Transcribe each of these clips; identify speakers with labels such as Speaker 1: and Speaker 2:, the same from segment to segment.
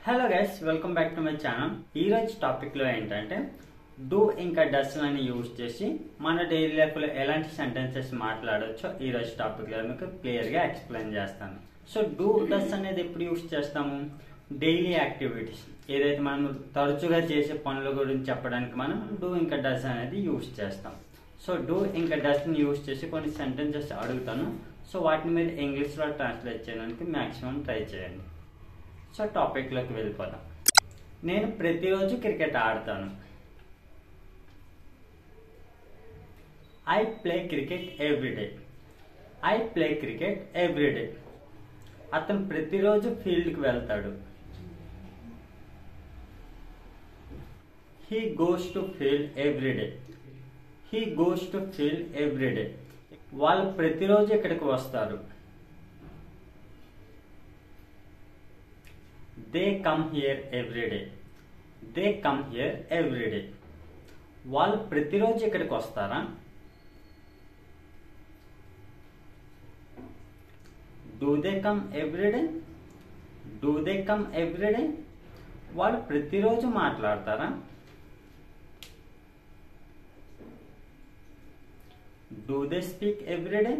Speaker 1: Hello guys, welcome back to my channel. ఈరోజు టాపిక్లో ఏంటంటే డూ ఇంకా డస్ అని యూజ్ చేసి మన డైలీ లైఫ్లో ఎలాంటి సెంటెన్సెస్ మాట్లాడవచ్చో ఈరోజు టాపిక్లో మీకు క్లియర్గా ఎక్స్ప్లెయిన్ చేస్తాను. సో డూ డస్ అనేది ఎప్పుడు యూజ్ చేస్తాము? డైలీ యాక్టివిటీస్, ఏదైతే మనం తరచుగా చేసే పనుల గురించి చెప్పడానికి మనం డూ ఇంకా డస్ అనేది యూజ్ చేస్తాం. సో డూ ఇంకా డస్ని యూజ్ చేసి కొన్ని సెంటెన్సెస్ అడుగుతాను. సో వాటిని మీరు ఇంగ్లీష్లో ట్రాన్స్లేట్ చేయడానికి మ్యాక్సిమం ట్రై చేయండి. సో టాపిక్లోకి వెళ్ళిపోదాం. నేను ప్రతిరోజు క్రికెట్ ఆడతాను. I play cricket everyday. I play cricket everyday. అతను ప్రతిరోజు ఫీల్డ్కి వెళ్తాడు. He goes to field everyday. He goes to field everyday. వాళ్ళు ప్రతిరోజు ఇక్కడికి వస్తారు. They come here every day. They come here every day. వాళ్ళు ప్రతిరోజు ఇక్కడికి వస్తారా? Do they come every day? Do they come every day? వాళ్ళు ప్రతిరోజు మాట్లాడతారా? Do they speak every day?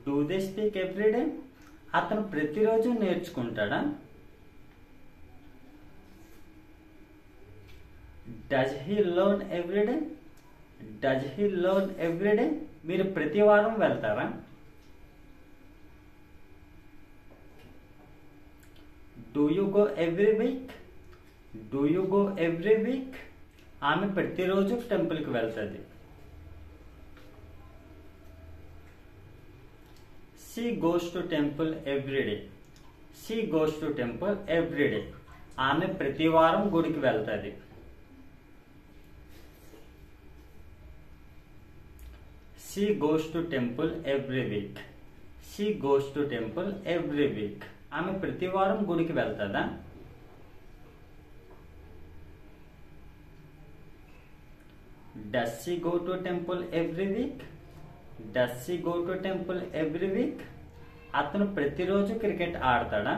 Speaker 1: Do they speak every day? అతను ప్రతిరోజు నేర్చుకుంటాడా? Does he learn every day? Does he learn every day? మీరు ప్రతి వారం వెళ్తారా? Do you go every week? Do you go every week? ఆమె ప్రతిరోజు టెంపుల్కి వెళ్తుంది. She goes to temple every day. She goes to temple every day. ఆమె ప్రతి వారం గుడికి వెళ్తుంది. She goes to temple every week. She goes to temple every week. ఆమె ప్రతి వారం గుడికి వెళ్తుందా? Does she go to temple every week? Does she go to temple every week? అతను ప్రతిరోజు cricket ఆడతాడా?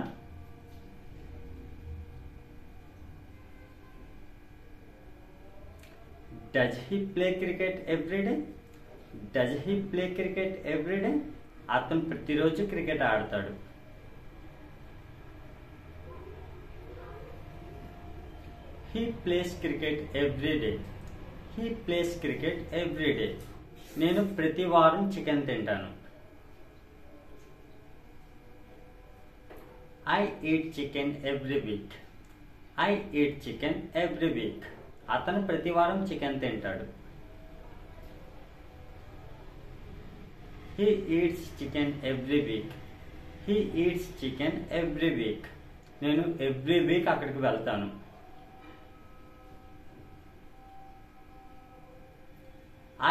Speaker 1: Does he play cricket every day? Does he play cricket every day? అతను ప్రతిరోజు cricket ఆడతాడు. He plays cricket every day. He plays cricket every day. నేను ప్రతి వారం chicken తింటాను. I eat chicken every week. I eat chicken every week. అతను ప్రతి వారం చికెన్ తింటాడు. He eats chicken every week. He eats chicken every week. నేను every week అక్కడికి వెళ్తాను.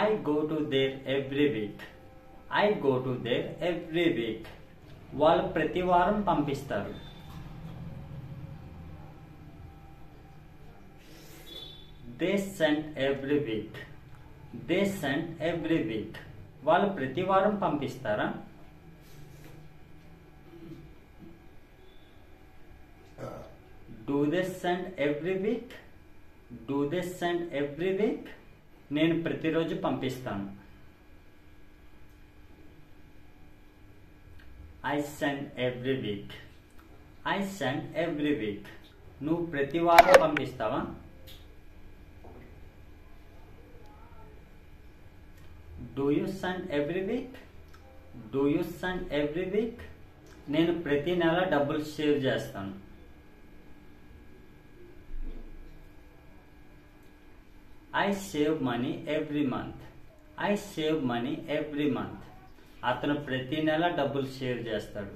Speaker 1: I go to there every week. I go to there every week. వాళ్ళు ప్రతి వారం పంపిస్తారు. They send every week. They send every week. వాళ్ళు ప్రతి వారం పంపిస్తారా? Do they send every week? Do they send every week? నేను ప్రతిరోజు పంపిస్తాను. I send every week. I send every week. నువ్వు ప్రతి వారం పంపిస్తావా? Do you send every week? Do you send every week? నేను ప్రతి నెల డబ్బులు సేవ్ చేస్తాను. I save money every month. I save money every month. అతను ప్రతి నెల డబ్బులు సేవ్ చేస్తాడు.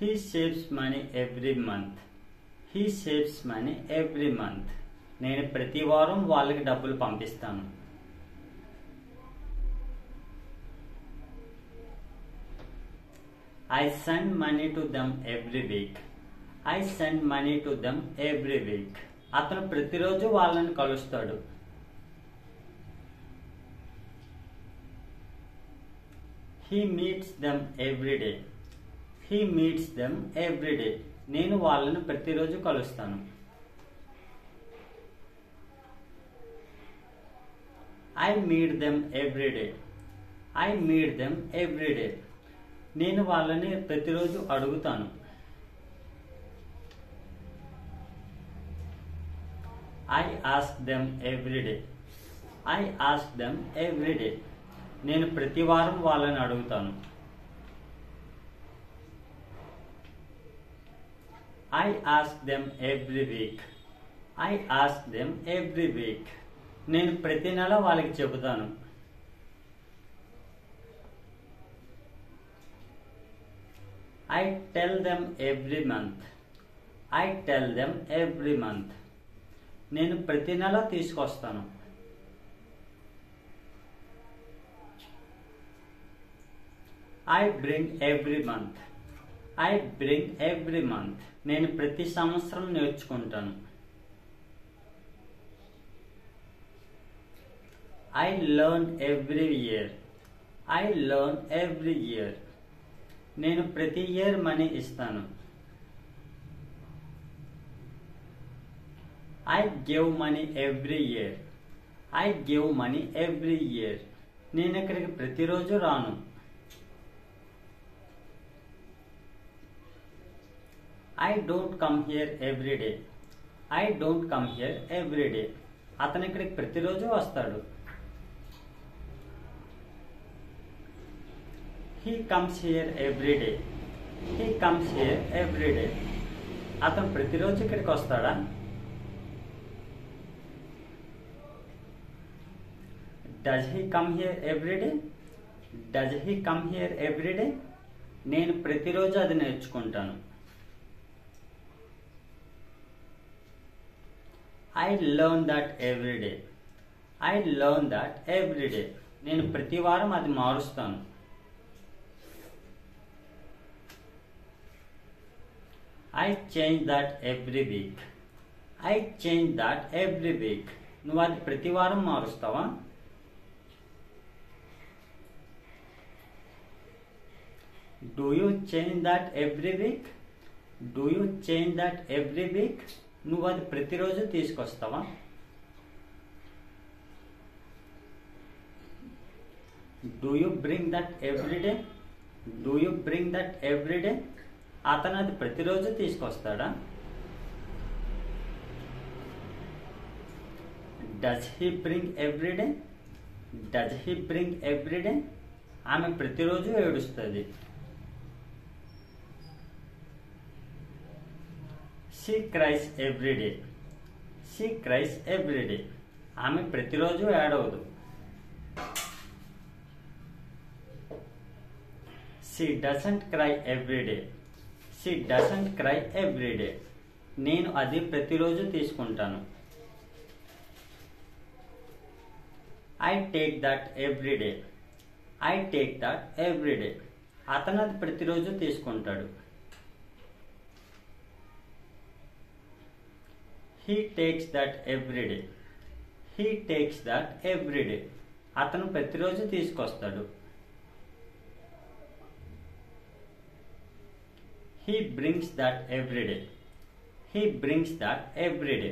Speaker 1: He saves money every month. He saves money every month. నేను ప్రతి వారం వాళ్ళకి డబ్బులు పంపిస్తాను. I send money to them every week. I send money to them every week. అతను ప్రతిరోజు వాళ్ళని కలుస్తాడు. He meets them every day. He meets them everyday. నేను వాళ్ళని ప్రతిరోజు కలుస్తాను. I meet them everyday. I meet them everyday. నేను వాళ్ళని ప్రతిరోజు అడుగుతాను. I ask them everyday. I ask them everyday. నేను ప్రతి వారం వాళ్ళని అడుగుతాను. I ask them every week. I ask them every week. నేను ప్రతి నెల వాళ్ళకి చెబుతాను. I tell them every month. I tell them every month. నేను ప్రతి నెల తీసుకొస్తాను. I bring every month. I bring every month. నేను ప్రతి సంవత్సరం నేర్చుకుంటాను. I learn every year. I learn every year. నేను ప్రతి ఇయర్ మనీ ఇస్తాను. I give money every year. I give money every year. నేను ఇక్కడికి ప్రతిరోజు రాను. I don't come here every day. I don't come here every day. అతను ఇక్కడికి ప్రతిరోజు వస్తాడు. He comes here every day. He comes here every day. అతను ప్రతిరోజు ఇక్కడికి వస్తాడా? Does he come here every day. Does he come here every day. నేను ప్రతిరోజు అది నేర్చుకుంటాను. I learn that every day. I learn that every day. నేను ప్రతి వారం అది మారుస్తాను. I change that every week. I change that every week. నువ్వు అది ప్రతి వారం మారుస్తావా? Do you change that every week. Do you change that every week. నువ్వు అది ప్రతిరోజు తీసుకొస్తావా? Do you bring that every day. Do you bring that every day. అతను అది ప్రతిరోజు తీసుకొస్తాడా? Does he bring every day. Does he bring every day. ఆమె ప్రతిరోజు ఏడుస్తుంది. She cries every day. She cries every day. ఆమె ప్రతిరోజు ఏడవదు. She doesn't cry every day. She doesn't cry every day. నేను అది ప్రతిరోజు తీసుకుంటాను. I take that every day. I take that every day. అతను అది ప్రతిరోజు తీసుకుంటాడు. He takes that every day. He takes that every day. అతను ప్రతిరోజు తీసుకొస్తాడు. He brings that every day. He brings that every day.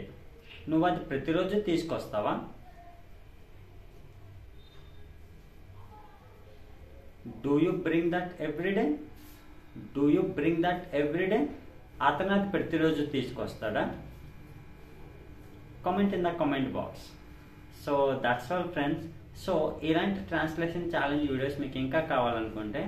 Speaker 1: నువ్వు అది ప్రతిరోజు తీసుకొస్తావా? Do you bring that every day. Do you bring that every day. అతను అది ప్రతిరోజు తీసుకొస్తాడా? Comment in the comment box. So that's all friends. So ఇలాంటి translation challenge videos మీకు ఇంకా కావాలనుకుంటే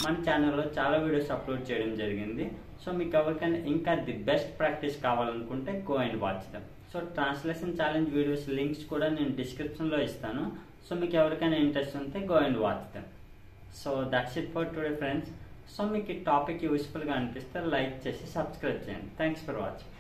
Speaker 1: మన ఛానల్లో చాలా వీడియోస్ అప్లోడ్ చేయడం జరిగింది. సో మీకు ఎవరికైనా ఇంకా ది బెస్ట్ ప్రాక్టీస్ కావాలనుకుంటే go and watch them. So translation challenge videos links కూడా నేను డిస్క్రిప్షన్లో ఇస్తాను. సో మీకు ఎవరికైనా ఇంట్రెస్ట్ ఉంటే go and watch them. So that's it for today friends. So మీకు ఈ టాపిక్ యూస్ఫుల్గా అనిపిస్తే లైక్ చేసి సబ్స్క్రైబ్ చేయండి. Thanks for watching.